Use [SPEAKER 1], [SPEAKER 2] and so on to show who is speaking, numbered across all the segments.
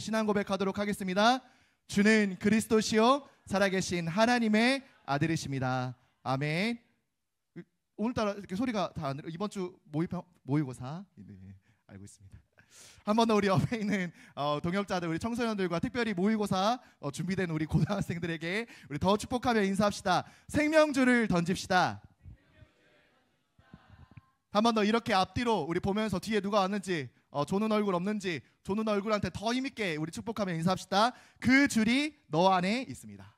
[SPEAKER 1] 신앙 고백하도록 하겠습니다. 주는 그리스도시요 살아계신 하나님의 아들이십니다. 아멘. 오늘따라 이렇게 소리가 다 안 들려. 이번 주 모의고사 알고 있습니다. 한 번 더 우리 옆에 있는 동역자들, 우리 청소년들과 특별히 모의고사 준비된 우리 고등학생들에게 우리 더 축복하며 인사합시다. 생명줄을 던집시다. 한 번 더 이렇게 앞뒤로 우리 보면서 뒤에 누가 왔는지, 조는 얼굴 없는지, 조는 얼굴한테 더 힘있게 우리 축복하며 인사합시다. 그 줄이 너 안에 있습니다.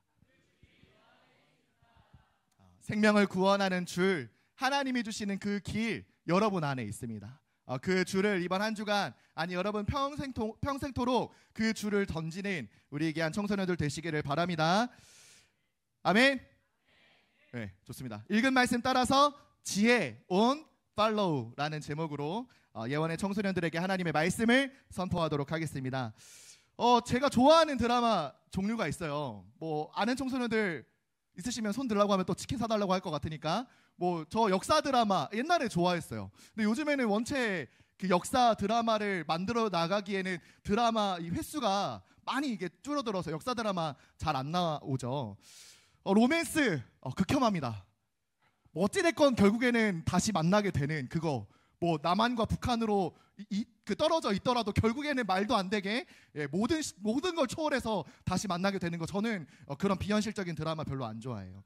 [SPEAKER 1] 생명을 구원하는 줄, 하나님이 주시는 그 길 여러분 안에 있습니다. 그 줄을 이번 한 주간, 아니 여러분 평생토록 그 줄을 던지는 우리 귀한 청소년들 되시기를 바랍니다. 아멘. 네, 좋습니다. 읽은 말씀 따라서 지혜 on follow라는 제목으로 예원의 청소년들에게 하나님의 말씀을 선포하도록 하겠습니다. 제가 좋아하는 드라마 종류가 있어요. 뭐 아는 청소년들 있으시면 손 들라고 하면 또 치킨 사달라고 할 것 같으니까, 뭐 저 역사 드라마 옛날에 좋아했어요. 근데 요즘에는 원체 그 역사 드라마를 만들어 나가기에는 드라마 이 횟수가 많이 이게 줄어들어서 역사 드라마 잘 안 나오죠. 로맨스 극혐합니다. 뭐 어찌됐건 결국에는 다시 만나게 되는 그거, 뭐 남한과 북한으로 그 떨어져 있더라도 결국에는 말도 안 되게 모든 걸 초월해서 다시 만나게 되는 거, 저는 그런 비현실적인 드라마 별로 안 좋아해요.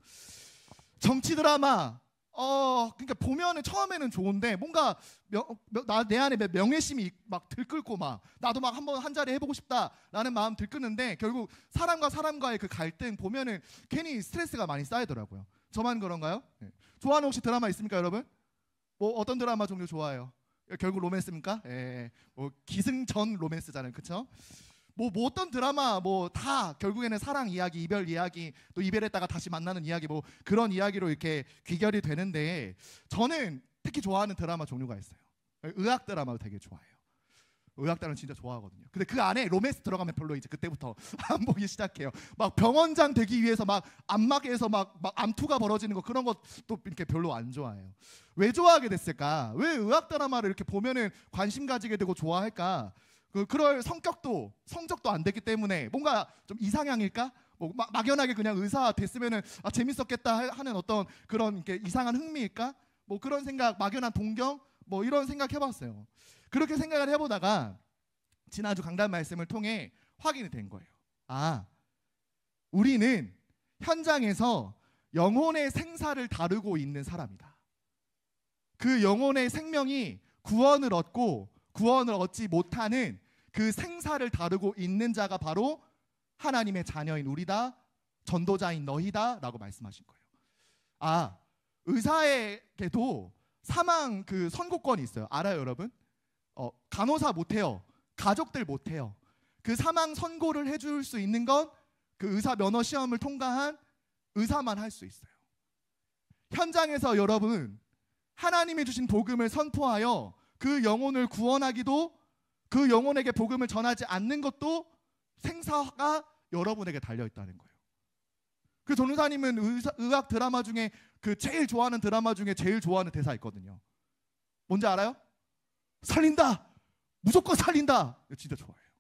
[SPEAKER 1] 정치 드라마 그러니까 보면은 처음에는 좋은데 뭔가 내 안에 명예심이 막 들끓고 막 나도 막 한번 한 자리 해보고 싶다라는 마음 들끓는데 결국 사람과 사람과의 그 갈등 보면은 괜히 스트레스가 많이 쌓이더라고요. 저만 그런가요? 네. 좋아하는 혹시 드라마 있습니까, 여러분? 뭐 어떤 드라마 종류 좋아해요? 결국 로맨스입니까? 예. 뭐 기승전 로맨스잖아요, 그렇죠? 뭐 어떤 드라마 뭐 다 결국에는 사랑 이야기, 이별 이야기, 또 이별했다가 다시 만나는 이야기, 뭐 그런 이야기로 이렇게 귀결이 되는데, 저는 특히 좋아하는 드라마 종류가 있어요. 의학 드라마를 되게 좋아해요. 의학 드라마 진짜 좋아하거든요. 근데 그 안에 로맨스 들어가면 별로 이제 그때부터 안 보기 시작해요. 막 병원장 되기 위해서 막 안막에서 막 암투가 벌어지는 거, 그런 것도 이렇게 별로 안 좋아해요. 왜 좋아하게 됐을까? 왜 의학 드라마를 이렇게 보면은 관심 가지게 되고 좋아할까? 그럴 성적도 안 됐기 때문에 뭔가 좀 이상향일까? 뭐 막연하게 그냥 의사 됐으면은 재밌었겠다 하는 어떤 그런 이렇게 이상한 흥미일까? 뭐 그런 생각, 막연한 동경, 뭐 이런 생각 해봤어요. 그렇게 생각을 해보다가 지난주 강단 말씀을 통해 확인이 된 거예요. 우리는 현장에서 영혼의 생사를 다루고 있는 사람이다. 그 영혼의 생명이 구원을 얻지 못하는 그 생사를 다루고 있는 자가 바로 하나님의 자녀인 우리다, 전도자인 너희다 라고 말씀하신 거예요. 의사에게도 사망 그 선고권이 있어요. 알아요, 여러분? 간호사 못해요. 가족들 못해요. 그 사망 선고를 해줄 수 있는 건 그 의사 면허 시험을 통과한 의사만 할 수 있어요. 현장에서 여러분, 하나님이 주신 복음을 선포하여 그 영혼을 구원하기도, 그 영혼에게 복음을 전하지 않는 것도 생사가 여러분에게 달려있다는 거예요. 그 전우사님은 의학 드라마 중에 그 제일 좋아하는 드라마 중에 제일 좋아하는 대사 있거든요. 뭔지 알아요? 살린다! 무조건 살린다! 진짜 좋아해요.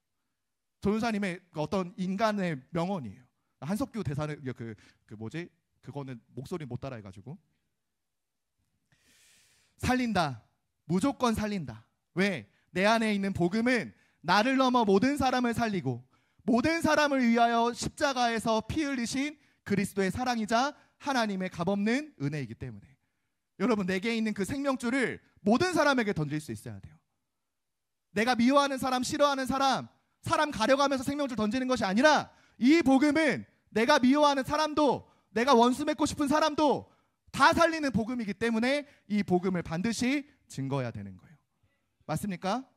[SPEAKER 1] 전우사님의 어떤 인간의 명언이에요. 한석규 대사는 그거는 목소리 못 따라 해가지고 살린다, 무조건 살린다. 왜? 내 안에 있는 복음은 나를 넘어 모든 사람을 살리고 모든 사람을 위하여 십자가에서 피 흘리신 그리스도의 사랑이자 하나님의 값없는 은혜이기 때문에, 여러분, 내게 있는 그 생명줄을 모든 사람에게 던질 수 있어야 돼요. 내가 미워하는 사람, 싫어하는 사람 가려가면서 생명줄 던지는 것이 아니라, 이 복음은 내가 미워하는 사람도, 내가 원수 맺고 싶은 사람도 다 살리는 복음이기 때문에 이 복음을 반드시 증거해야 되는 거예요. 맞습니까?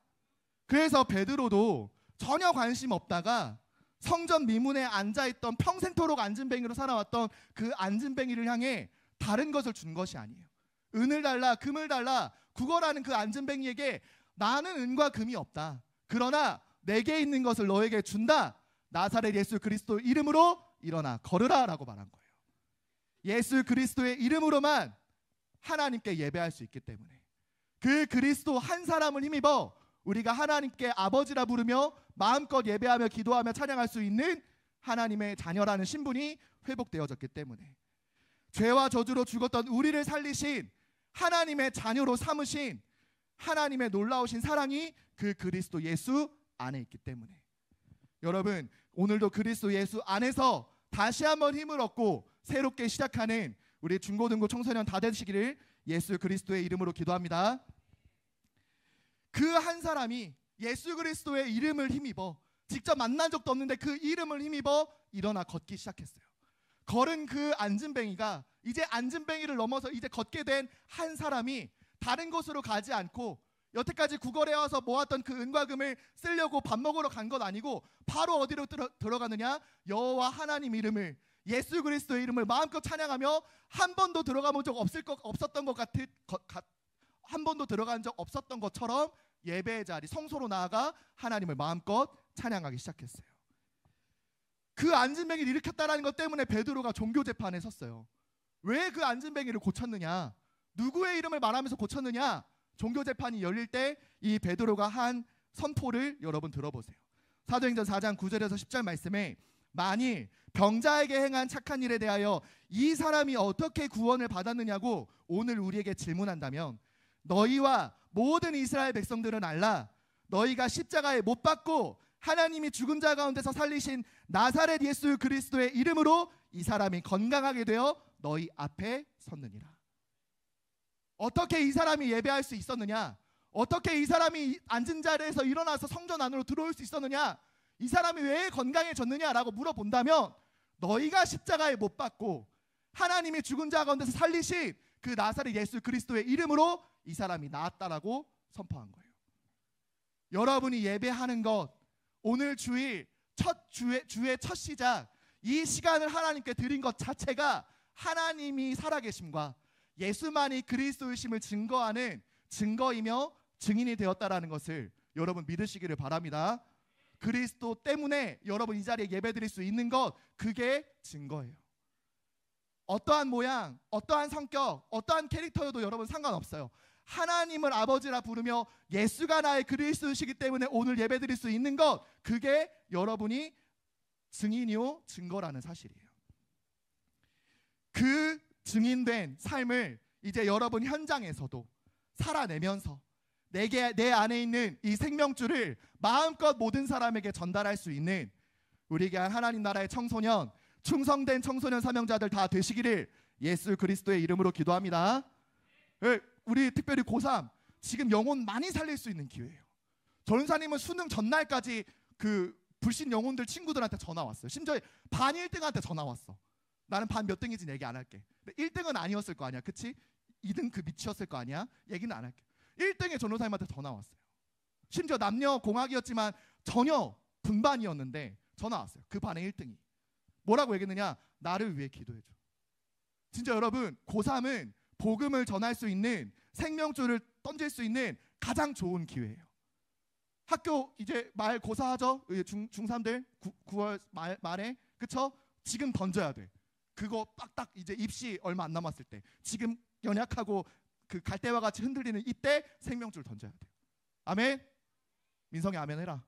[SPEAKER 1] 그래서 베드로도 전혀 관심 없다가 성전 미문에 앉아있던, 평생토록 안진뱅이로 살아왔던 그 안진뱅이를 향해 다른 것을 준 것이 아니에요. 은을 달라, 금을 달라 구걸하는 그 안진뱅이에게 나는 은과 금이 없다, 그러나 내게 있는 것을 너에게 준다, 나사렛 예수 그리스도 이름으로 일어나 걸으라 라고 말한 거예요. 예수 그리스도의 이름으로만 하나님께 예배할 수 있기 때문에, 그 그리스도 한 사람을 힘입어 우리가 하나님께 아버지라 부르며 마음껏 예배하며 기도하며 찬양할 수 있는 하나님의 자녀라는 신분이 회복되어졌기 때문에, 죄와 저주로 죽었던 우리를 살리신 하나님의 자녀로 삼으신 하나님의 놀라우신 사랑이 그 그리스도 예수 안에 있기 때문에, 여러분 오늘도 그리스도 예수 안에서 다시 한번 힘을 얻고 새롭게 시작하는 우리 중고등부 청소년 다 되시기를 예수 그리스도의 이름으로 기도합니다. 그 한 사람이 예수 그리스도의 이름을 힘입어, 직접 만난 적도 없는데 그 이름을 힘입어 일어나 걷기 시작했어요. 걸은 그 안진뱅이가 이제 안진뱅이를 넘어서 이제 걷게 된 한 사람이 다른 곳으로 가지 않고, 여태까지 구걸해 와서 모았던 그 은과 금을 쓰려고 밥 먹으러 간 것 아니고 바로 어디로 들어가느냐? 여호와 하나님 이름을, 예수 그리스도의 이름을 마음껏 찬양하며 한 번도 들어가본 적 없었던 것 같은, 한 번도 들어간 적 없었던 것처럼 예배의 자리, 성소로 나아가 하나님을 마음껏 찬양하기 시작했어요. 그 안진뱅이를 일으켰다는 것 때문에 베드로가 종교 재판에 섰어요. 왜 그 안진뱅이를 고쳤느냐? 누구의 이름을 말하면서 고쳤느냐? 종교 재판이 열릴 때 이 베드로가 한 선포를 여러분 들어보세요. 사도행전 4장 9절에서 10절 말씀에, 만일 병자에게 행한 착한 일에 대하여 이 사람이 어떻게 구원을 받았느냐고 오늘 우리에게 질문한다면, 너희와 모든 이스라엘 백성들은 알라. 너희가 십자가에 못 박고 하나님이 죽은 자 가운데서 살리신 나사렛 예수 그리스도의 이름으로 이 사람이 건강하게 되어 너희 앞에 섰느니라. 어떻게 이 사람이 예배할 수 있었느냐? 어떻게 이 사람이 앉은 자리에서 일어나서 성전 안으로 들어올 수 있었느냐? 이 사람이 왜 건강해졌느냐라고 물어본다면, 너희가 십자가에 못 박고 하나님이 죽은 자 가운데서 살리신 그 나사렛 예수 그리스도의 이름으로 이 사람이 나았다라고 선포한 거예요. 여러분이 예배하는 것, 오늘 주일 주의 첫 시작, 이 시간을 하나님께 드린 것 자체가 하나님이 살아계심과 예수만이 그리스도이심을 증거하는 증거이며 증인이 되었다라는 것을 여러분 믿으시기를 바랍니다. 그리스도 때문에 여러분 이 자리에 예배드릴 수 있는 것, 그게 증거예요. 어떠한 모양, 어떠한 성격, 어떠한 캐릭터여도 여러분 상관없어요. 하나님을 아버지라 부르며 예수가 나의 그리스도이시기 때문에 오늘 예배드릴 수 있는 것, 그게 여러분이 증인이요 증거라는 사실이에요. 그 증인된 삶을 이제 여러분 현장에서도 살아내면서 내 안에 있는 이 생명줄을 마음껏 모든 사람에게 전달할 수 있는 우리에게 하나님 나라의 청소년, 충성된 청소년 사명자들 다 되시기를 예수 그리스도의 이름으로 기도합니다. 우리 특별히 고3 지금 영혼 많이 살릴 수 있는 기회예요. 전사님은 수능 전날까지 그 불신 영혼들 친구들한테 전화 왔어요. 심지어 반 1등한테 전화 왔어. 나는 반 몇 등인지 얘기 안 할게. 1등은 아니었을 거 아니야, 그치? 2등 그 밑이었을 거 아니야? 얘기는 안 할게. 1등의 전도사님한테 전화 왔어요. 심지어 남녀 공학이었지만 전혀 분반이었는데 전화 왔어요. 그 반의 1등이 뭐라고 얘기했느냐? 나를 위해 기도해줘. 진짜 여러분, 고3은 복음을 전할 수 있는, 생명줄을 던질 수 있는 가장 좋은 기회예요. 학교 이제 말 고사하죠? 중3들 9월 말에, 그쵸? 지금 던져야 돼. 그거 빡딱 이제 입시 얼마 안 남았을 때, 지금 연약하고 그 갈대와 같이 흔들리는 이때 생명줄 던져야 돼요. 아멘. 민성이 아멘 해라.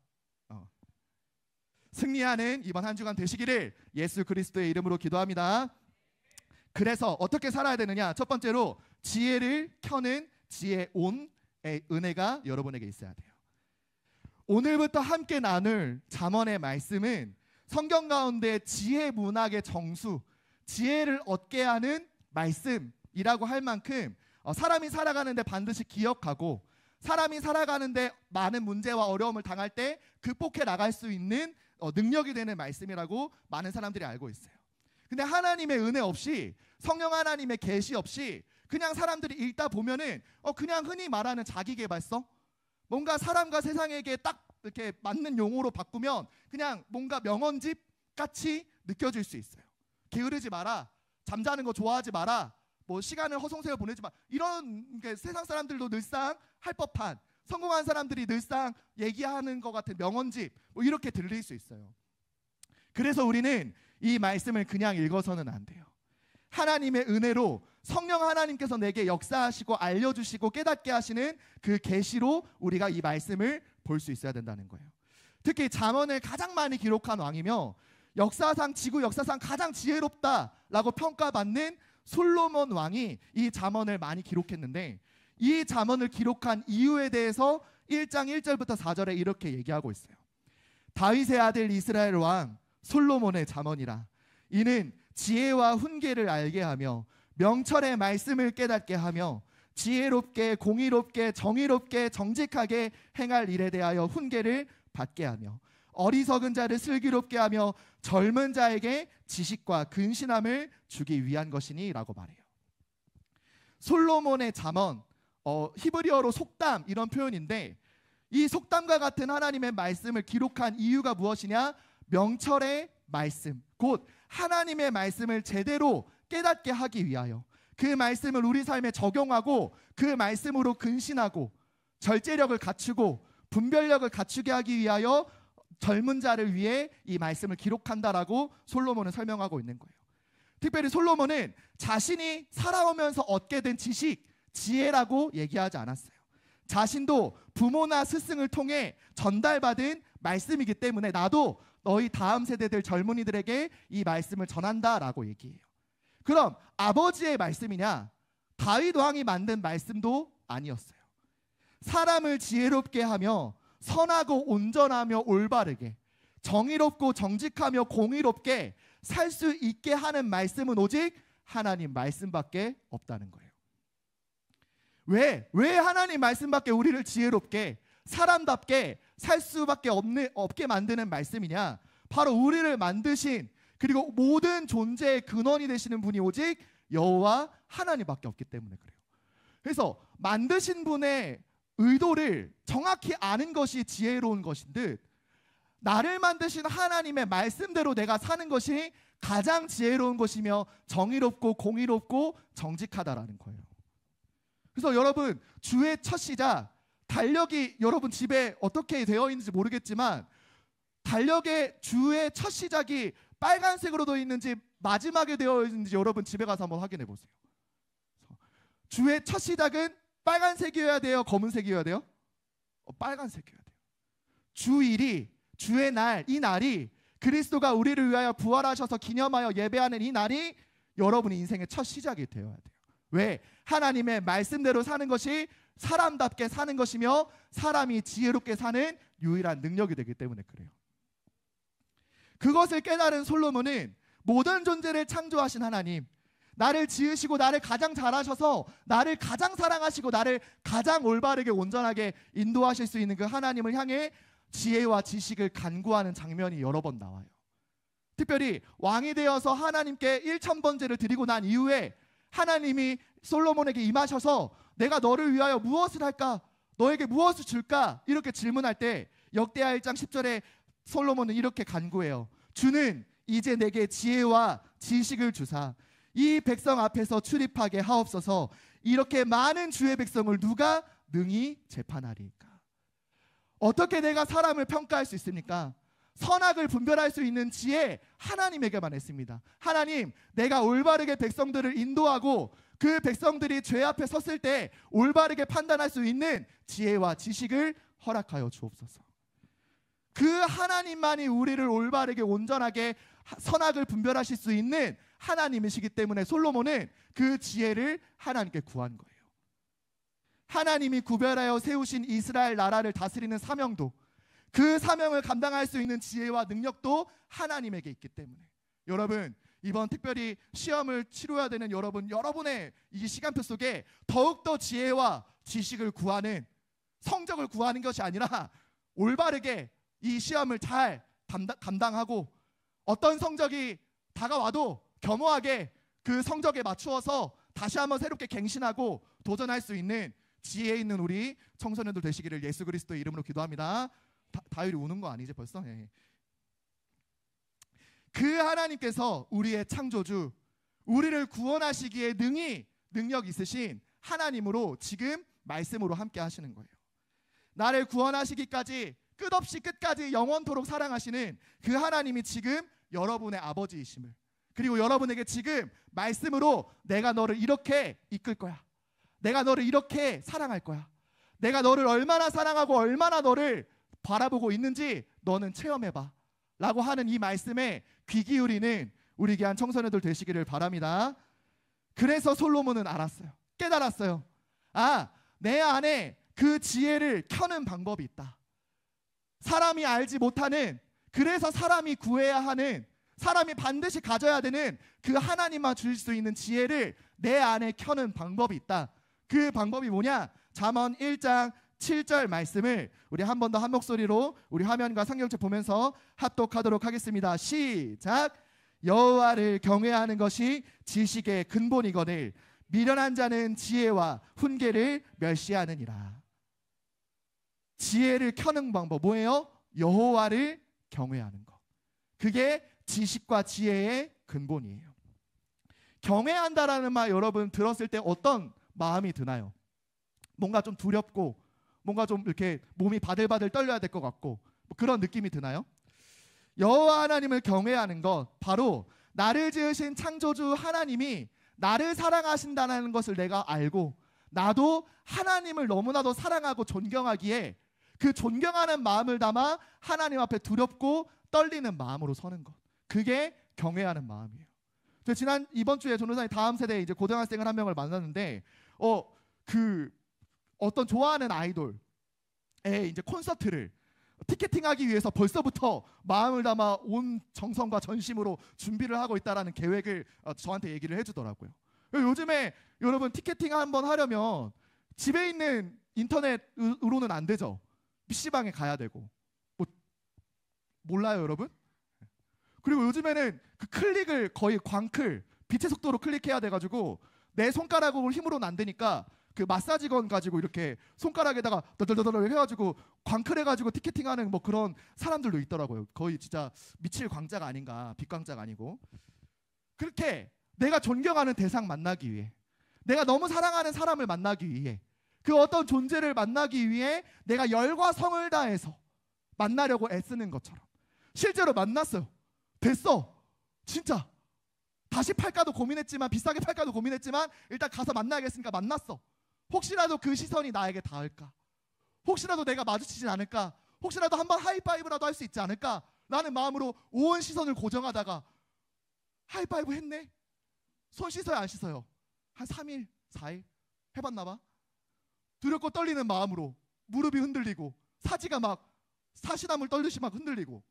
[SPEAKER 1] 승리하는 이번 한 주간 되시기를 예수 그리스도의 이름으로 기도합니다. 그래서 어떻게 살아야 되느냐? 첫 번째로 지혜를 켜는 지혜온의 은혜가 여러분에게 있어야 돼요. 오늘부터 함께 나눌 잠언의 말씀은 성경 가운데 지혜 문학의 정수, 지혜를 얻게 하는 말씀이라고 할 만큼 사람이 살아가는데 반드시 기억하고, 사람이 살아가는데 많은 문제와 어려움을 당할 때 극복해 나갈 수 있는 능력이 되는 말씀이라고 많은 사람들이 알고 있어요. 근데 하나님의 은혜 없이, 성령 하나님의 계시 없이 그냥 사람들이 읽다 보면은 그냥 흔히 말하는 자기계발서, 뭔가 사람과 세상에게 딱 이렇게 맞는 용어로 바꾸면 그냥 뭔가 명언집 같이 느껴질 수 있어요. 게으르지 마라, 잠자는 거 좋아하지 마라, 뭐 시간을 허송세월 보내지 마, 이런 게 세상 사람들도 늘상 할 법한, 성공한 사람들이 늘상 얘기하는 것 같은 명언집, 뭐 이렇게 들릴 수 있어요. 그래서 우리는 이 말씀을 그냥 읽어서는 안 돼요. 하나님의 은혜로 성령 하나님께서 내게 역사하시고 알려주시고 깨닫게 하시는 그 계시로 우리가 이 말씀을 볼 수 있어야 된다는 거예요. 특히 잠언을 가장 많이 기록한 왕이며 역사상 지구 역사상 가장 지혜롭다라고 평가받는 솔로몬 왕이 이 잠언을 많이 기록했는데, 이 잠언을 기록한 이유에 대해서 1장 1절부터 4절에 이렇게 얘기하고 있어요. 다윗의 아들 이스라엘 왕 솔로몬의 잠언이라. 이는 지혜와 훈계를 알게 하며 명철의 말씀을 깨닫게 하며 지혜롭게 공의롭게 정의롭게 정직하게 행할 일에 대하여 훈계를 받게 하며 어리석은 자를 슬기롭게 하며 젊은 자에게 지식과 근신함을 주기 위한 것이니 라고 말해요. 솔로몬의 잠언, 히브리어로 속담 이런 표현인데, 이 속담과 같은 하나님의 말씀을 기록한 이유가 무엇이냐? 명철의 말씀, 곧 하나님의 말씀을 제대로 깨닫게 하기 위하여, 그 말씀을 우리 삶에 적용하고 그 말씀으로 근신하고 절제력을 갖추고 분별력을 갖추게 하기 위하여 젊은 자를 위해 이 말씀을 기록한다라고 솔로몬은 설명하고 있는 거예요. 특별히 솔로몬은 자신이 살아오면서 얻게 된 지식, 지혜라고 얘기하지 않았어요. 자신도 부모나 스승을 통해 전달받은 말씀이기 때문에 나도 너희 다음 세대들 젊은이들에게 이 말씀을 전한다라고 얘기해요. 그럼 아버지의 말씀이냐? 다윗 왕이 만든 말씀도 아니었어요. 사람을 지혜롭게 하며 선하고 온전하며 올바르게 정의롭고 정직하며 공의롭게 살 수 있게 하는 말씀은 오직 하나님 말씀밖에 없다는 거예요. 왜 하나님 말씀밖에 우리를 지혜롭게 사람답게 살 수밖에 없게 만드는 말씀이냐? 바로 우리를 만드신, 그리고 모든 존재의 근원이 되시는 분이 오직 여호와 하나님밖에 없기 때문에 그래요. 그래서 만드신 분의 의도를 정확히 아는 것이 지혜로운 것인 듯, 나를 만드신 하나님의 말씀대로 내가 사는 것이 가장 지혜로운 것이며 정의롭고 공의롭고 정직하다라는 거예요. 그래서 여러분, 주의 첫 시작, 달력이 여러분 집에 어떻게 되어 있는지 모르겠지만 달력에 주의 첫 시작이 빨간색으로 되어 있는지 마지막에 되어 있는지 여러분 집에 가서 한번 확인해 보세요. 주의 첫 시작은 빨간색이어야 돼요? 검은색이어야 돼요? 빨간색이어야 돼요. 주일이, 주의 날, 이 날이 그리스도가 우리를 위하여 부활하셔서 기념하여 예배하는 이 날이 여러분의 인생의 첫 시작이 되어야 돼요. 왜? 하나님의 말씀대로 사는 것이 사람답게 사는 것이며 사람이 지혜롭게 사는 유일한 능력이 되기 때문에 그래요. 그것을 깨달은 솔로몬은 모든 존재를 창조하신 하나님, 나를 지으시고 나를 가장 잘하셔서 나를 가장 사랑하시고 나를 가장 올바르게 온전하게 인도하실 수 있는 그 하나님을 향해 지혜와 지식을 간구하는 장면이 여러 번 나와요. 특별히 왕이 되어서 하나님께 1000번제를 드리고 난 이후에 하나님이 솔로몬에게 임하셔서 내가 너를 위하여 무엇을 할까? 너에게 무엇을 줄까? 이렇게 질문할 때 역대하 1장 10절에 솔로몬은 이렇게 간구해요. 주는 이제 내게 지혜와 지식을 주사 이 백성 앞에서 출입하게 하옵소서. 이렇게 많은 주의 백성을 누가 능히 재판하리까? 어떻게 내가 사람을 평가할 수 있습니까? 선악을 분별할 수 있는 지혜 하나님에게만 있습니다. 하나님, 내가 올바르게 백성들을 인도하고 그 백성들이 죄 앞에 섰을 때 올바르게 판단할 수 있는 지혜와 지식을 허락하여 주옵소서. 그 하나님만이 우리를 올바르게 온전하게 선악을 분별하실 수 있는 하나님이시기 때문에 솔로몬은 그 지혜를 하나님께 구한 거예요. 하나님이 구별하여 세우신 이스라엘 나라를 다스리는 사명도, 그 사명을 감당할 수 있는 지혜와 능력도 하나님에게 있기 때문에 여러분, 이번 특별히 시험을 치러야 되는 여러분의 이 시간표 속에 더욱더 지혜와 지식을 구하는, 성적을 구하는 것이 아니라 올바르게 이 시험을 잘 감당하고 어떤 성적이 다가와도 겸허하게 그 성적에 맞추어서 다시 한번 새롭게 갱신하고 도전할 수 있는 지혜 있는 우리 청소년들 되시기를 예수 그리스도의 이름으로 기도합니다. 다율이 우는 거 아니지 벌써? 네. 그 하나님께서 우리의 창조주, 우리를 구원하시기에 능력 있으신 하나님으로 지금 말씀으로 함께 하시는 거예요. 나를 구원하시기까지 끝없이 끝까지 영원토록 사랑하시는 그 하나님이 지금 여러분의 아버지이심을, 그리고 여러분에게 지금 말씀으로 내가 너를 이렇게 이끌 거야. 내가 너를 이렇게 사랑할 거야. 내가 너를 얼마나 사랑하고 얼마나 너를 바라보고 있는지 너는 체험해봐 라고 하는 이 말씀에 귀 기울이는 우리 귀한 청소년들 되시기를 바랍니다. 그래서 솔로몬은 알았어요. 깨달았어요. 아, 내 안에 그 지혜를 켜는 방법이 있다. 사람이 알지 못하는, 그래서 사람이 구해야 하는, 사람이 반드시 가져야 되는 그 하나님만 주실 수 있는 지혜를 내 안에 켜는 방법이 있다. 그 방법이 뭐냐? 잠언 1장 7절 말씀을 우리 한 번 더 한 목소리로 우리 화면과 성경책 보면서 합독하도록 하겠습니다. 시작. 여호와를 경외하는 것이 지식의 근본이거늘 미련한 자는 지혜와 훈계를 멸시하느니라. 지혜를 켜는 방법 뭐예요? 여호와를 경외하는 것. 그게 지식과 지혜의 근본이에요. 경외한다라는 말 여러분 들었을 때 어떤 마음이 드나요? 뭔가 좀 두렵고 뭔가 좀 이렇게 몸이 바들바들 떨려야 될 것 같고 뭐 그런 느낌이 드나요? 여호와 하나님을 경외하는 것, 바로 나를 지으신 창조주 하나님이 나를 사랑하신다는 것을 내가 알고 나도 하나님을 너무나도 사랑하고 존경하기에 그 존경하는 마음을 담아 하나님 앞에 두렵고 떨리는 마음으로 서는 것, 그게 경외하는 마음이에요. 이번 주에 전도사님 다음 세대 이제 고등학생을 한 명을 만났는데 어떤 좋아하는 아이돌의 이제 콘서트를 티켓팅하기 위해서 벌써부터 마음을 담아 온 정성과 전심으로 준비를 하고 있다라는 계획을 저한테 얘기를 해주더라고요. 요즘에 여러분 티켓팅 한번 하려면 집에 있는 인터넷으로는 안 되죠. PC방에 가야 되고 몰라요 여러분? 그리고 요즘에는 그 클릭을 거의 광클 빛의 속도로 클릭해야 돼가지고 내 손가락으로 힘으로는 안 되니까 그 마사지건 가지고 이렇게 손가락에다가 더더더더 해가지고 광클해가지고 티켓팅하는 뭐 그런 사람들도 있더라고요. 거의 진짜 미칠 광자가 아닌가, 빛광자가 아니고. 그렇게 내가 존경하는 대상 만나기 위해, 내가 너무 사랑하는 사람을 만나기 위해, 그 어떤 존재를 만나기 위해 내가 열과 성을 다해서 만나려고 애쓰는 것처럼 실제로 만났어요. 됐어. 진짜 다시 팔까도 고민했지만, 비싸게 팔까도 고민했지만 일단 가서 만나야겠으니까 만났어. 혹시라도 그 시선이 나에게 닿을까, 혹시라도 내가 마주치진 않을까, 혹시라도 한번 하이파이브라도 할 수 있지 않을까 라는 마음으로 온 시선을 고정하다가 하이파이브 했네. 손 씻어요 안 씻어요? 한 3일 4일 해봤나봐. 두렵고 떨리는 마음으로 무릎이 흔들리고 사지가 막 사시나물 떨듯이 막 흔들리고.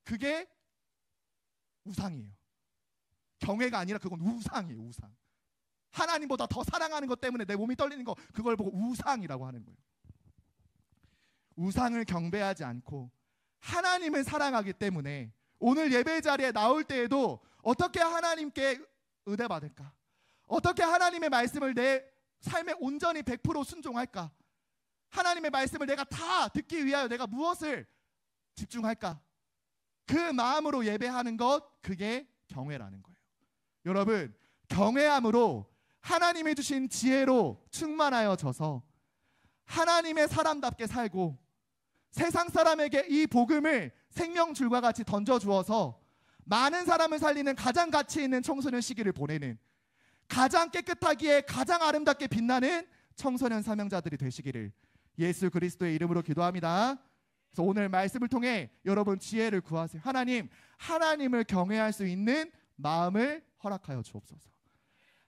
[SPEAKER 1] 그게 우상이에요. 경외가 아니라 그건 우상이에요. 우상. 하나님보다 더 사랑하는 것 때문에 내 몸이 떨리는 거, 그걸 보고 우상이라고 하는 거예요. 우상을 경배하지 않고 하나님을 사랑하기 때문에 오늘 예배 자리에 나올 때에도 어떻게 하나님께 은혜 받을까, 어떻게 하나님의 말씀을 내 삶에 온전히 100% 순종할까, 하나님의 말씀을 내가 다 듣기 위하여 내가 무엇을 집중할까, 그 마음으로 예배하는 것, 그게 경외라는 거예요. 여러분, 경외함으로 하나님이 주신 지혜로 충만하여져서 하나님의 사람답게 살고 세상 사람에게 이 복음을 생명줄과 같이 던져주어서 많은 사람을 살리는 가장 가치 있는 청소년 시기를 보내는, 가장 깨끗하기에 가장 아름답게 빛나는 청소년 사명자들이 되시기를 예수 그리스도의 이름으로 기도합니다. 그래서 오늘 말씀을 통해 여러분 지혜를 구하세요. 하나님을 경외할 수 있는 마음을 허락하여 주옵소서.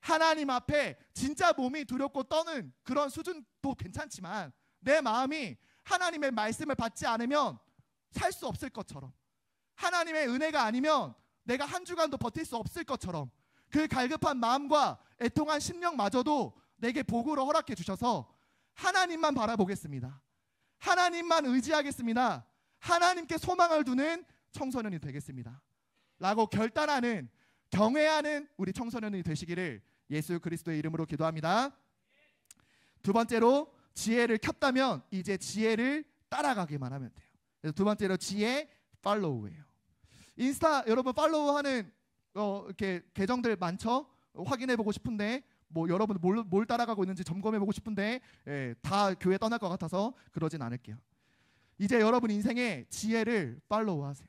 [SPEAKER 1] 하나님 앞에 진짜 몸이 두렵고 떠는 그런 수준도 괜찮지만 내 마음이 하나님의 말씀을 받지 않으면 살 수 없을 것처럼, 하나님의 은혜가 아니면 내가 한 주간도 버틸 수 없을 것처럼, 그 갈급한 마음과 애통한 심령마저도 내게 복으로 허락해 주셔서 하나님만 바라보겠습니다, 하나님만 의지하겠습니다, 하나님께 소망을 두는 청소년이 되겠습니다 라고 결단하는, 경외하는 우리 청소년이 되시기를 예수 그리스도의 이름으로 기도합니다. 두 번째로, 지혜를 켰다면 이제 지혜를 따라가기만 하면 돼요. 그래서 두 번째로 지혜 팔로우예요. 인스타 여러분 팔로우하는 이렇게 계정들 많죠? 확인해보고 싶은데 뭐 여러분 뭘 따라가고 있는지 점검해보고 싶은데 다 교회 떠날 것 같아서 그러진 않을게요. 이제 여러분 인생에 지혜를 팔로우하세요.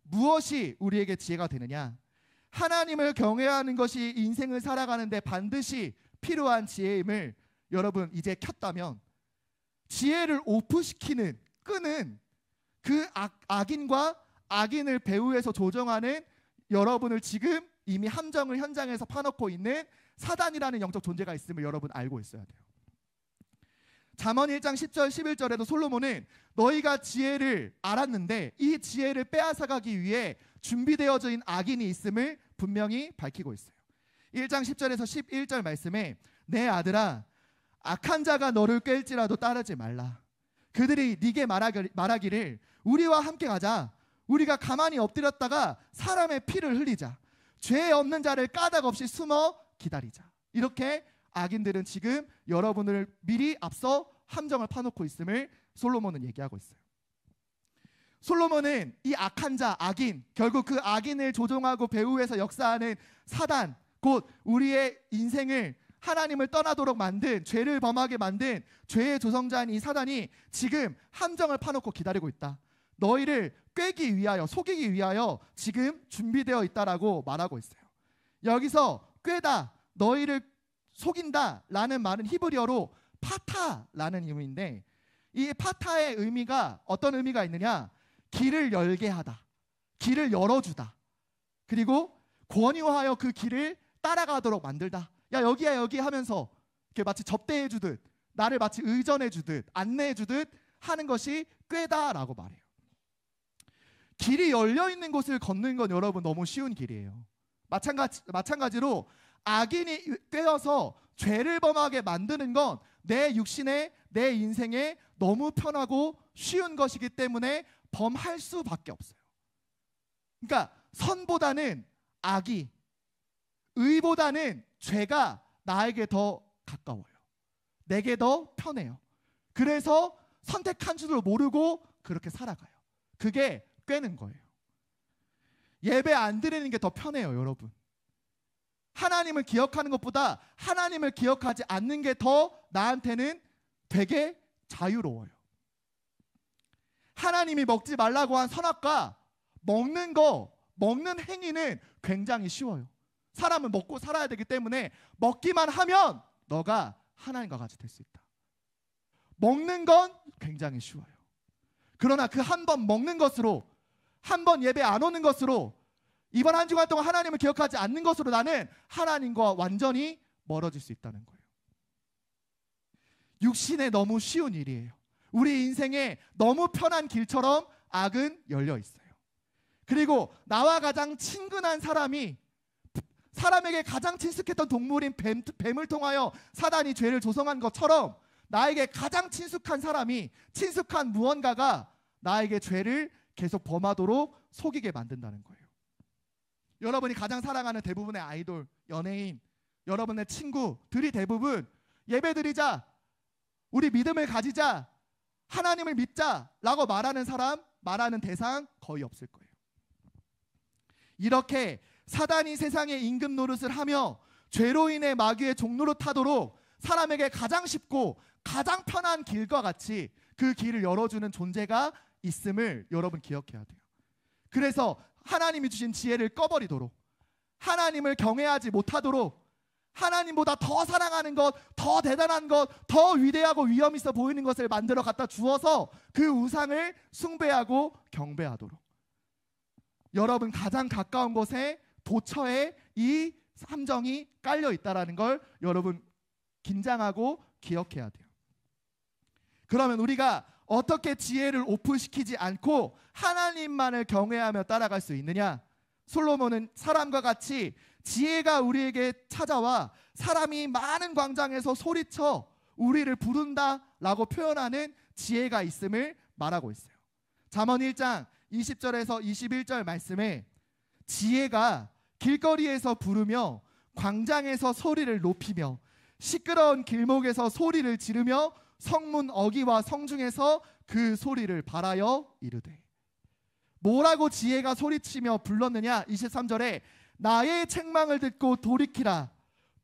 [SPEAKER 1] 무엇이 우리에게 지혜가 되느냐? 하나님을 경외하는 것이 인생을 살아가는데 반드시 필요한 지혜임을 여러분 이제 켰다면, 지혜를 오프시키는, 끄는 그 악인과 악인을 배후에서 조정하는 여러분을 지금 이미 함정을 현장에서 파놓고 있는 사단이라는 영적 존재가 있음을 여러분 알고 있어야 돼요. 잠언 1장 10절 11절에도 솔로몬은 너희가 지혜를 알았는데 이 지혜를 빼앗아가기 위해 준비되어져 있는 악인이 있음을 분명히 밝히고 있어요. 1장 10절에서 11절 말씀에 내 아들아 악한 자가 너를 꿰일지라도 따르지 말라. 그들이 네게 말하기를 우리와 함께 가자. 우리가 가만히 엎드렸다가 사람의 피를 흘리자. 죄 없는 자를 까닭 없이 숨어 기다리자. 이렇게 악인들은 지금 여러분을 미리 앞서 함정을 파놓고 있음을 솔로몬은 얘기하고 있어요. 솔로몬은 이 악한 자, 악인, 결국 그 악인을 조종하고 배후에서 역사하는 사단, 곧 우리의 인생을 하나님을 떠나도록 만든, 죄를 범하게 만든 죄의 조성자인 이 사단이 지금 함정을 파놓고 기다리고 있다. 너희를 꿰기 위하여, 속이기 위하여 지금 준비되어 있다라고 말하고 있어요. 여기서 꿰다, 너희를 속인다 라는 말은 히브리어로 파타라는 의미인데, 이 파타의 의미가 어떤 의미가 있느냐, 길을 열게 하다, 길을 열어주다, 그리고 권유하여 그 길을 따라가도록 만들다. 야 여기야 여기 하면서 이렇게 마치 접대해주듯, 나를 마치 의전해주듯 안내해주듯 하는 것이 꿰다라고 말해요. 길이 열려있는 곳을 걷는 건 여러분 너무 쉬운 길이에요. 마찬가지로 악인이 꿰어서 죄를 범하게 만드는 건 내 육신에, 내 인생에 너무 편하고 쉬운 것이기 때문에 범할 수밖에 없어요. 그러니까 선보다는 악이, 의보다는 죄가 나에게 더 가까워요. 내게 더 편해요. 그래서 선택한 줄을 모르고 그렇게 살아가요. 그게 꿰는 거예요. 예배 안 드리는 게 더 편해요, 여러분. 하나님을 기억하는 것보다 하나님을 기억하지 않는 게 더 나한테는 되게 자유로워요. 하나님이 먹지 말라고 한 선악과 먹는 행위는 굉장히 쉬워요. 사람은 먹고 살아야 되기 때문에 먹기만 하면 너가 하나님과 같이 될 수 있다. 먹는 건 굉장히 쉬워요. 그러나 그 한 번 먹는 것으로, 한 번 예배 안 오는 것으로, 이번 한 주간 동안 하나님을 기억하지 않는 것으로 나는 하나님과 완전히 멀어질 수 있다는 거예요. 육신에 너무 쉬운 일이에요. 우리 인생에 너무 편한 길처럼 악은 열려 있어요. 그리고 나와 가장 친근한 사람이, 사람에게 가장 친숙했던 동물인 뱀을 통하여 사단이 죄를 조성한 것처럼 나에게 가장 친숙한 사람이, 친숙한 무언가가 나에게 죄를 계속 범하도록 속이게 만든다는 거예요. 여러분이 가장 사랑하는 대부분의 아이돌, 연예인, 여러분의 친구들이 대부분 예배드리자, 우리 믿음을 가지자, 하나님을 믿자라고 말하는 사람, 말하는 대상 거의 없을 거예요. 이렇게 사단이 세상의 임금 노릇을 하며 죄로 인해 마귀의 종로로 타도록 사람에게 가장 쉽고 가장 편한 길과 같이 그 길을 열어주는 존재가 있음을 여러분 기억해야 돼요. 그래서 하나님이 주신 지혜를 꺼버리도록, 하나님을 경외하지 못하도록, 하나님보다 더 사랑하는 것, 더 대단한 것, 더 위대하고 위험 있어 보이는 것을 만들어 갖다 주어서 그 우상을 숭배하고 경배하도록, 여러분 가장 가까운 곳에, 도처에 이 함정이 깔려 있다는 걸 여러분 긴장하고 기억해야 돼요. 그러면 우리가 어떻게 지혜를 오픈시키지 않고 하나님만을 경외하며 따라갈 수 있느냐? 솔로몬은 사람과 같이 지혜가 우리에게 찾아와 사람이 많은 광장에서 소리쳐 우리를 부른다라고 표현하는 지혜가 있음을 말하고 있어요. 잠언 1장 20절에서 21절 말씀에 지혜가 길거리에서 부르며 광장에서 소리를 높이며 시끄러운 길목에서 소리를 지르며 성문 어귀와 성중에서 그 소리를 발하여 이르되. 뭐라고 지혜가 소리치며 불렀느냐? 23절에 나의 책망을 듣고 돌이키라.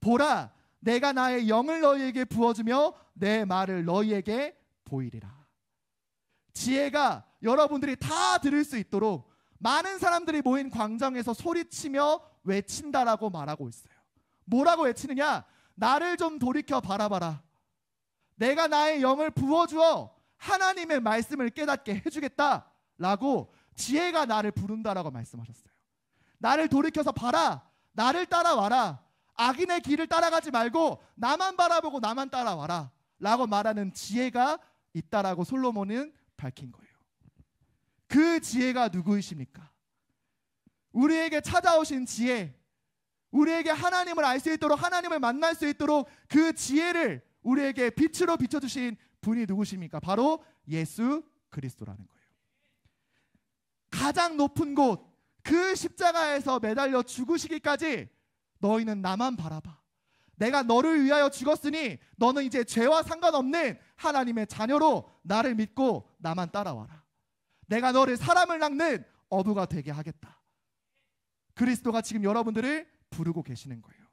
[SPEAKER 1] 보라, 내가 나의 영을 너희에게 부어주며 내 말을 너희에게 보이리라. 지혜가 여러분들이 다 들을 수 있도록 많은 사람들이 모인 광장에서 소리치며 외친다라고 말하고 있어요. 뭐라고 외치느냐? 나를 좀 돌이켜 바라봐라. 내가 나의 영을 부어주어 하나님의 말씀을 깨닫게 해주겠다라고 지혜가 나를 부른다라고 말씀하셨어요. 나를 돌이켜서 봐라. 나를 따라와라. 악인의 길을 따라가지 말고 나만 바라보고 나만 따라와라 라고 말하는 지혜가 있다라고 솔로몬은 밝힌 거예요. 그 지혜가 누구이십니까? 우리에게 찾아오신 지혜, 우리에게 하나님을 알 수 있도록, 하나님을 만날 수 있도록 그 지혜를 우리에게 빛으로 비춰주신 분이 누구십니까? 바로 예수 그리스도라는 거예요. 가장 높은 곳, 그 십자가에서 매달려 죽으시기까지 너희는 나만 바라봐. 내가 너를 위하여 죽었으니 너는 이제 죄와 상관없는 하나님의 자녀로 나를 믿고 나만 따라와라. 내가 너를 사람을 낚는 어부가 되게 하겠다. 그리스도가 지금 여러분들을 부르고 계시는 거예요.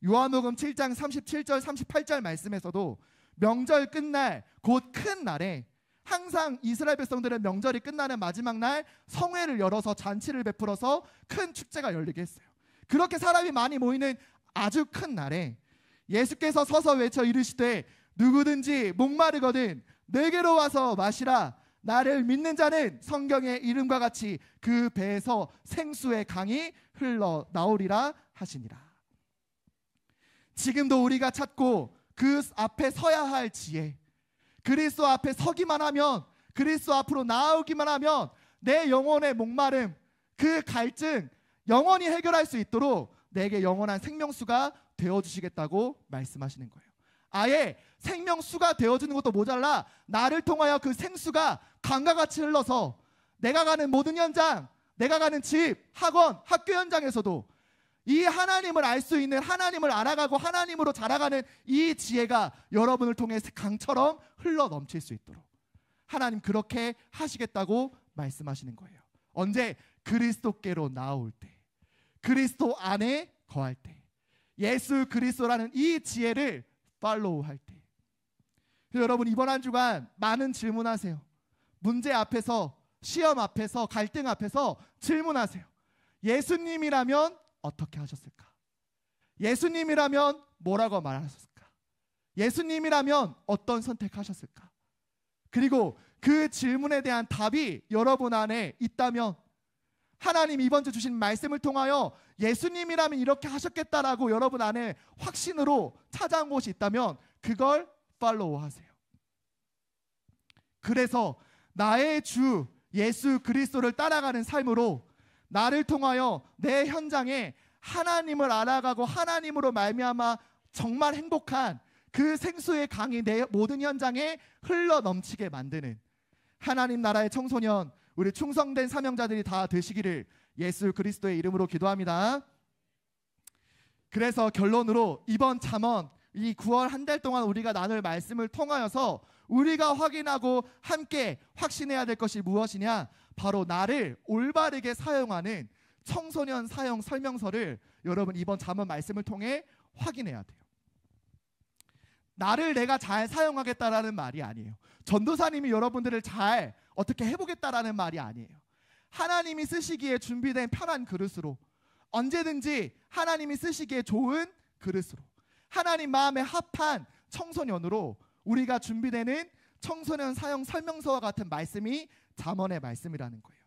[SPEAKER 1] 요한복음 7장 37절 38절 말씀에서도 명절 끝날 곧 큰 날에 항상 이스라엘 백성들은 명절이 끝나는 마지막 날 성회를 열어서 잔치를 베풀어서 큰 축제가 열리게 했어요. 그렇게 사람이 많이 모이는 아주 큰 날에 예수께서 서서 외쳐 이르시되 누구든지 목마르거든 내게로 와서 마시라. 나를 믿는 자는 성경의 이름과 같이 그 배에서 생수의 강이 흘러나오리라 하시니라. 지금도 우리가 찾고 그 앞에 서야 할 지혜, 그리스도 앞에 서기만 하면, 그리스도 앞으로 나아오기만 하면 내 영혼의 목마름, 그 갈증 영원히 해결할 수 있도록 내게 영원한 생명수가 되어주시겠다고 말씀하시는 거예요. 아예 생명수가 되어주는 것도 모자라 나를 통하여 그 생수가 강과 같이 흘러서 내가 가는 모든 현장, 내가 가는 집, 학원, 학교 현장에서도 이 하나님을 알 수 있는, 하나님을 알아가고 하나님으로 자라가는 이 지혜가 여러분을 통해 강처럼 흘러 넘칠 수 있도록 하나님 그렇게 하시겠다고 말씀하시는 거예요. 언제? 그리스도께로 나올 때, 그리스도 안에 거할 때, 예수 그리스도라는 이 지혜를 팔로우할 때. 여러분 이번 한 주간 많은 질문하세요. 문제 앞에서, 시험 앞에서, 갈등 앞에서 질문하세요. 예수님이라면 어떻게 하셨을까? 예수님이라면 뭐라고 말하셨을까? 예수님이라면 어떤 선택하셨을까? 그리고 그 질문에 대한 답이 여러분 안에 있다면, 하나님 이번 주 주신 말씀을 통하여 예수님이라면 이렇게 하셨겠다라고 여러분 안에 확신으로 찾아온 곳이 있다면 그걸 팔로우하세요. 그래서 나의 주 예수 그리스도를 따라가는 삶으로 나를 통하여 내 현장에 하나님을 알아가고 하나님으로 말미암아 정말 행복한 그 생수의 강이 내 모든 현장에 흘러 넘치게 만드는 하나님 나라의 청소년, 우리 충성된 사명자들이 다 되시기를 예수 그리스도의 이름으로 기도합니다. 그래서 결론으로 이번 잠언, 이 9월 한 달 동안 우리가 나눌 말씀을 통하여서 우리가 확인하고 함께 확신해야 될 것이 무엇이냐? 바로 나를 올바르게 사용하는 청소년 사용 설명서를 여러분 이번 잠언 말씀을 통해 확인해야 돼요. 나를 내가 잘 사용하겠다라는 말이 아니에요. 전도사님이 여러분들을 잘 어떻게 해보겠다라는 말이 아니에요. 하나님이 쓰시기에 준비된 편한 그릇으로, 언제든지 하나님이 쓰시기에 좋은 그릇으로, 하나님 마음에 합한 청소년으로 우리가 준비되는 청소년 사용 설명서와 같은 말씀이 잠언의 말씀이라는 거예요.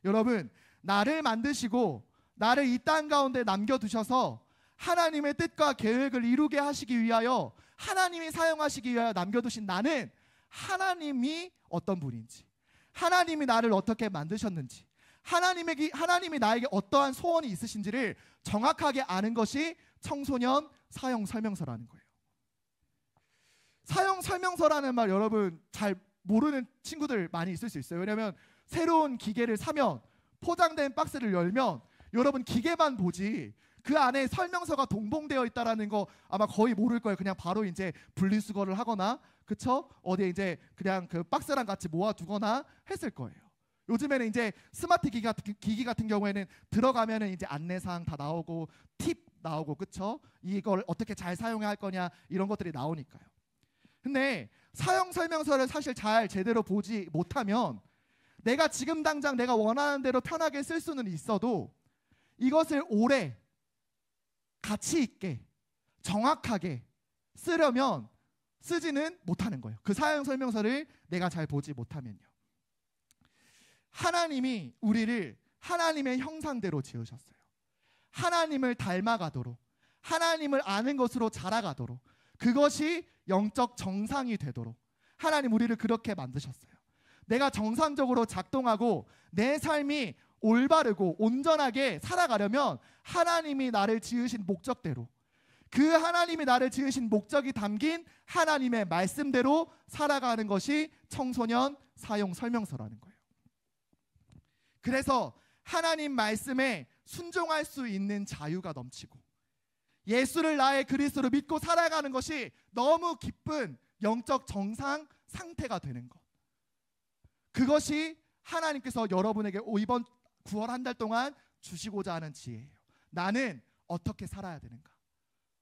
[SPEAKER 1] 여러분, 나를 만드시고 나를 이 땅 가운데 남겨두셔서 하나님의 뜻과 계획을 이루게 하시기 위하여, 하나님이 사용하시기 위하여 남겨두신 나는 하나님이 어떤 분인지, 하나님이 나를 어떻게 만드셨는지, 하나님이 나에게 어떠한 소원이 있으신지를 정확하게 아는 것이 청소년 사용 설명서라는 거예요. 사용 설명서라는 말 여러분 잘 모르는 친구들 많이 있을 수 있어요. 왜냐하면 새로운 기계를 사면 포장된 박스를 열면 여러분 기계만 보지 그 안에 설명서가 동봉되어 있다라는 거 아마 거의 모를 거예요. 그냥 바로 이제 분리수거를 하거나, 그쵸? 어디에 이제 그냥 그 박스랑 같이 모아두거나 했을 거예요. 요즘에는 이제 스마트 기기 같은 경우에는 들어가면은 이제 안내사항 다 나오고 팁 나오고, 그쵸? 이걸 어떻게 잘 사용해야 할 거냐 이런 것들이 나오니까요. 근데 사용 설명서를 사실 잘 제대로 보지 못하면 내가 지금 당장 내가 원하는 대로 편하게 쓸 수는 있어도 이것을 오래 가치 있게 정확하게 쓰려면 쓰지는 못하는 거예요. 그 사용 설명서를 내가 잘 보지 못하면요. 하나님이 우리를 하나님의 형상대로 지으셨어요. 하나님을 닮아가도록, 하나님을 아는 것으로 자라가도록, 그것이 영적 정상이 되도록 하나님 우리를 그렇게 만드셨어요. 내가 정상적으로 작동하고 내 삶이 올바르고 온전하게 살아가려면 하나님이 나를 지으신 목적대로, 그 하나님이 나를 지으신 목적이 담긴 하나님의 말씀대로 살아가는 것이 청소년 사용 설명서라는 거예요. 그래서 하나님 말씀에 순종할 수 있는 자유가 넘치고 예수를 나의 그리스도로 믿고 살아가는 것이 너무 기쁜 영적 정상 상태가 되는 것, 그것이 하나님께서 여러분에게 이번 9월 한 달 동안 주시고자 하는 지혜예요. 나는 어떻게 살아야 되는가?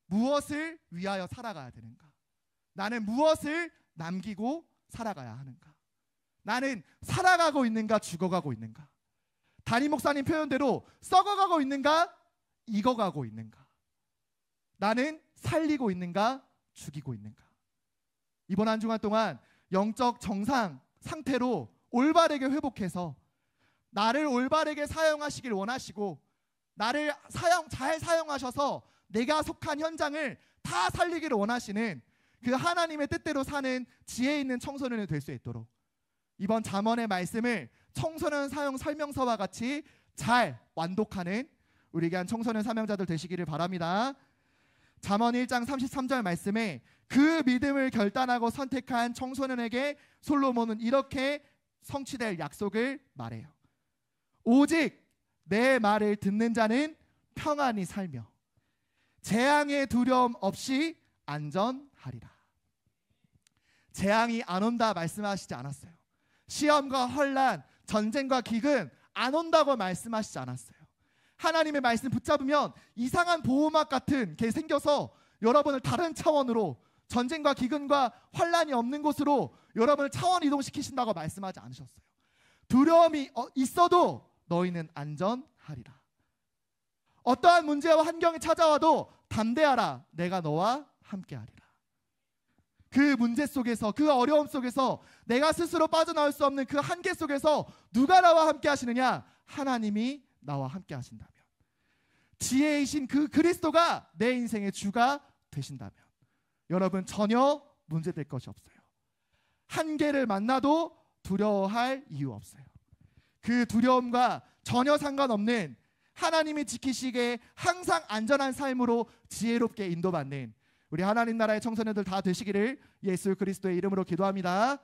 [SPEAKER 1] 무엇을 위하여 살아가야 되는가? 나는 무엇을 남기고 살아가야 하는가? 나는 살아가고 있는가 죽어가고 있는가? 담임 목사님 표현대로 썩어가고 있는가 익어가고 있는가? 나는 살리고 있는가 죽이고 있는가? 이번 한 주간 동안 영적 정상 상태로 올바르게 회복해서 나를 올바르게 사용하시길 원하시고 나를 잘 사용하셔서 내가 속한 현장을 다 살리기를 원하시는 그 하나님의 뜻대로 사는 지혜 있는 청소년이 될 수 있도록 이번 잠언의 말씀을 청소년 사용 설명서와 같이 잘 완독하는 우리 귀한 청소년 사명자들 되시기를 바랍니다. 잠언 1장 33절 말씀에 그 믿음을 결단하고 선택한 청소년에게 솔로몬은 이렇게 성취될 약속을 말해요. 오직 내 말을 듣는 자는 평안히 살며 재앙의 두려움 없이 안전하리라. 재앙이 안 온다 말씀하시지 않았어요. 시험과 혼란, 전쟁과 기근 안 온다고 말씀하시지 않았어요. 하나님의 말씀 붙잡으면 이상한 보호막 같은 게 생겨서 여러분을 다른 차원으로, 전쟁과 기근과 혼란이 없는 곳으로 여러분을 차원 이동시키신다고 말씀하지 않으셨어요. 두려움이 있어도 너희는 안전하리라. 어떠한 문제와 환경이 찾아와도 담대하라. 내가 너와 함께하리라. 그 문제 속에서, 그 어려움 속에서, 내가 스스로 빠져나올 수 없는 그 한계 속에서 누가 나와 함께 하시느냐? 하나님이 나와 함께 하신다면, 지혜이신 그 그리스도가 내 인생의 주가 되신다면 여러분 전혀 문제될 것이 없어요. 한계를 만나도 두려워할 이유 없어요. 그 두려움과 전혀 상관없는 하나님이 지키시기에 항상 안전한 삶으로 지혜롭게 인도받는 우리 하나님 나라의 청소년들 다 되시기를 예수 그리스도의 이름으로 기도합니다.